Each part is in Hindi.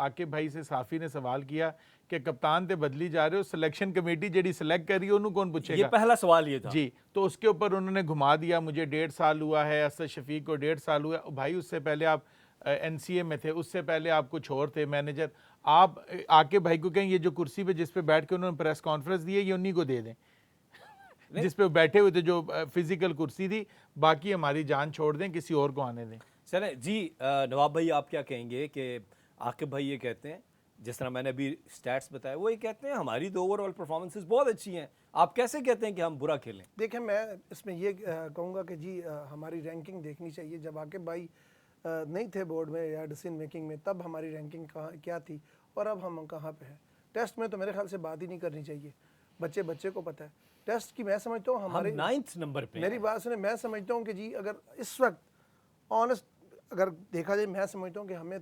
आकिब भाई से साफ़ी ने सवाल किया कि कप्तान ते बदली जा रहे हो, सिलेक्शन कमेटी जेडी सिलेक्ट करी उन्होंने कौन पूछेगा? ये पहला सवाल ये था जी। तो उसके ऊपर उन्होंने घुमा दिया, मुझे 1.5 साल हुआ है, असद शफीक को 1.5 साल हुआ। भाई उससे पहले आप एनसीए में थे, उससे पहले आप कुछ और थे मैनेजर। आप आकिब भाई को कहें ये जो कुर्सी पे जिस पे बैठ के उन्होंने प्रेस कॉन्फ्रेंस दी है ये उन्हीं को दे दें जिस पे बैठे हुए थे, जो फिजिकल कुर्सी थी। बाकी हमारी जान छोड़ दें, किसी और को आने दें। चलें जी। नवाब भाई आप क्या कहेंगे कि आकिब भाई ये कहते हैं, जिस तरह मैंने अभी स्टैट्स बताया, वो ये कहते हैं हमारी तो ओवरऑल परफॉर्मेंसेस बहुत अच्छी हैं, आप कैसे कहते हैं कि हम बुरा खेलें? देखिए, मैं इसमें ये कहूँगा कि जी हमारी रैंकिंग देखनी चाहिए। जब आकिब भाई नहीं थे बोर्ड में या डिसीजन मेकिंग में, तब हमारी रैंकिंग कहाँ क्या थी और अब हम कहाँ पे हैं। टेस्ट में तो मेरे ख्याल से बात ही नहीं करनी चाहिए, बच्चे बच्चे को पता है। टेस्ट की मैं समझता हूँ हमारे 9th नंबर पे मेरी बात सुने, मैं समझता हूँ कि जी अगर इस वक्त ऑनेस्ट अगर देखा जाए, मैं समझता हूँ कि हमें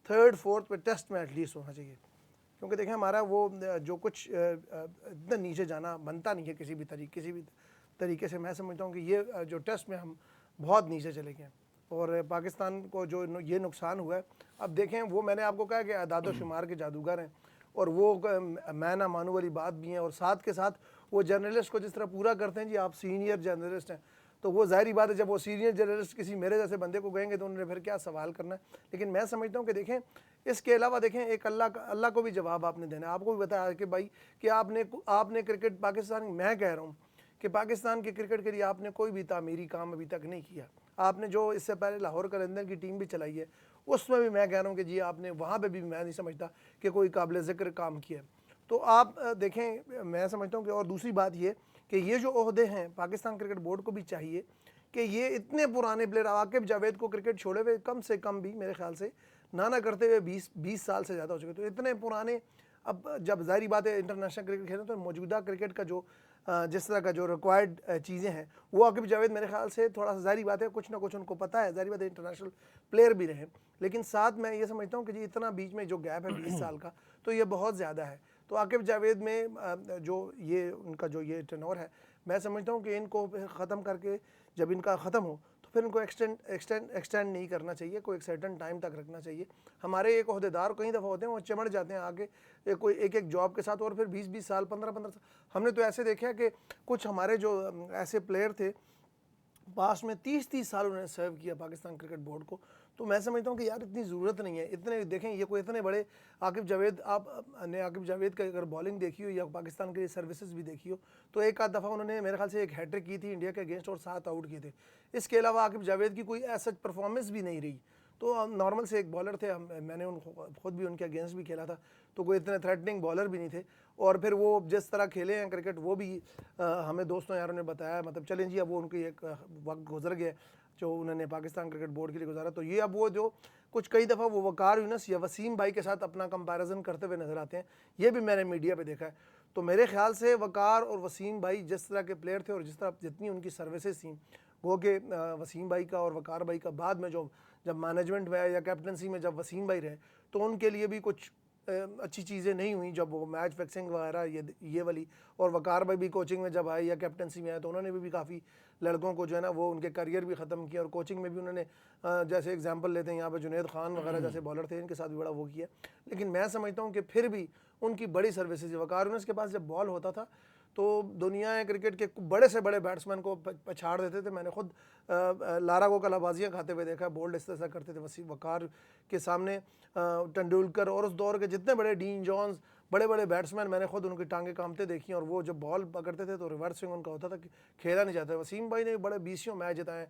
3rd 4th पे टेस्ट में एटलीस्ट होना चाहिए। क्योंकि देखें हमारा वो जो कुछ इतना नीचे जाना बनता नहीं है किसी भी तरीके से। मैं समझता हूँ कि ये जो टेस्ट में हम बहुत नीचे चले गए और पाकिस्तान को जो ये नुकसान हुआ है। अब देखें, वो मैंने आपको कहा कि अदाद शुमार के जादूगर हैं और वो मैं ना मानू वाली बात भी है, और साथ के साथ वो जर्नलिस्ट को जिस तरह पूरा करते हैं, जी आप सीनियर जर्नलिस्ट हैं, तो वो ज़ाहिरी बात है जब वो सीनियर जर्नलिस्ट किसी मेरे जैसे बंदे को कहेंगे तो उन्होंने फिर क्या सवाल करना है। लेकिन मैं समझता हूँ कि देखें, इसके अलावा देखें, एक अल्लाह को भी जवाब आपने देना है। आपको भी बताया कि भाई कि आपने क्रिकेट पाकिस्तान, मैं कह रहा हूँ कि पाकिस्तान के क्रिकेट के लिए आपने कोई भी तामीरी काम अभी तक नहीं किया। आपने जो इससे पहले लाहौर कलंदर की टीम भी चलाई है, उसमें भी मैं कह रहा हूँ कि जी आपने वहाँ पे भी मैं नहीं समझता कि कोई काबिल ज़िक्र काम किया। तो आप देखें, मैं समझता हूँ कि और दूसरी बात ये कि ये जो ओहदे हैं पाकिस्तान क्रिकेट बोर्ड को भी चाहिए कि ये इतने पुराने प्लेयर, आकिब जावेद को क्रिकेट छोड़े हुए कम से कम भी मेरे ख्याल से ना करते हुए 20 साल से ज़्यादा हो चुके, तो इतने पुराने, अब जब ज़ाहिर बात है इंटरनेशनल क्रिकेट खेलें तो मौजूदा क्रिकेट का जो जिस तरह का जो रिक्वायर्ड चीज़ें हैं, वो आकिब जावेद मेरे ख्याल से थोड़ा सा, ज़ाहिर बात है कुछ ना कुछ उनको पता है, ज़ाहिर बात है इंटरनेशनल प्लेयर भी रहे। लेकिन साथ मैं ये समझता हूँ कि जी इतना बीच में जो गैप है 20 साल का, तो ये बहुत ज़्यादा है। तो आकिब जावेद में जो ये उनका जो ये टेन्योर है, मैं समझता हूँ कि इनको ख़त्म करके जब इनका ख़त्म हो तो फिर इनको एक्सटेंड नहीं करना चाहिए, कोई एक सर्टन टाइम तक रखना चाहिए। हमारे एक अहदेदार कई दफ़ा होते हैं वो चिमड़ जाते हैं आगे कोई एक जॉब के साथ, और फिर 20 साल 15 साल हमने तो ऐसे देखा है कि कुछ हमारे जो ऐसे प्लेयर थे पास में 30 साल उन्होंने सर्व किया पाकिस्तान क्रिकेट बोर्ड को। तो मैं समझता हूँ कि यार इतनी ज़रूरत नहीं है, इतने देखें ये कोई इतने बड़े आकिब जावेद, आपने आकिब जावेद का अगर बॉलिंग देखी हो या पाकिस्तान के लिए सर्विसेज भी देखी हो, तो एक आध दफ़ा उन्होंने मेरे ख्याल से एक हैट्रिक की थी इंडिया के अगेंस्ट और 7 आउट किए थे। इसके अलावा आकिब जावेद की कोई ऐसा परफॉर्मेंस भी नहीं रही। तो नॉर्मल से एक बॉलर थे, मैंने उनको खुद भी उनके अगेंस्ट भी खेला था, तो कोई इतने थ्रेटनिंग बॉलर भी नहीं थे। और फिर वो जिस तरह खेले हैं क्रिकेट, वो भी हमें दोस्तों यारों ने बताया, मतलब चलें जी अब वो उनकी एक वक्त गुजर गया जो उन्होंने पाकिस्तान क्रिकेट बोर्ड के लिए गुजारा। तो ये अब वो जो कुछ कई दफ़ा वो वकार यूनुस या वसीम भाई के साथ अपना कंपैरिजन करते हुए नज़र आते हैं, ये भी मैंने मीडिया पे देखा है। तो मेरे ख्याल से वकार और वसीम भाई जिस तरह के प्लेयर थे और जिस तरह जितनी उनकी सर्विसेज थी, वो कि वसीम भाई का और वकार भाई का बाद में जब मैनेजमेंट में या कैप्टनसी में जब वसीम भाई रहे, तो उनके लिए भी कुछ अच्छी चीज़ें नहीं हुई जब वो मैच फिक्सिंग वगैरह ये वाली। और वकार भाई भी कोचिंग में जब आए या कैप्टनसी में आए तो उन्होंने भी काफ़ी लड़कों को जो है ना वो उनके करियर भी ख़त्म किया, और कोचिंग में भी उन्होंने जैसे एग्जांपल लेते हैं यहाँ पे जुनैद खान वगैरह जैसे बॉलर थे, इनके साथ भी बड़ा वो किया। लेकिन मैं समझता हूँ कि फिर भी उनकी बड़ी सर्विसेज, वकार यूनुस के पास जब बॉल होता था तो दुनिया क्रिकेट के बड़े से बड़े बैट्समैन को पछाड़ देते थे। मैंने खुद लारा को कलाबाजियाँ खाते हुए देखा, बोल्ड इस तरह करते थे वकार के सामने। तेंदुलकर और उस दौर के जितने बड़े डीन जॉन्स, बड़े बड़े बैट्समैन, मैंने खुद उनकी टांगें कामते देखी, और वो जब बॉल पकड़ते थे तो रिवर्स स्विंग उनका होता था कि खेला नहीं जाता। वसीम भाई ने बड़े 20 मैच जिताए।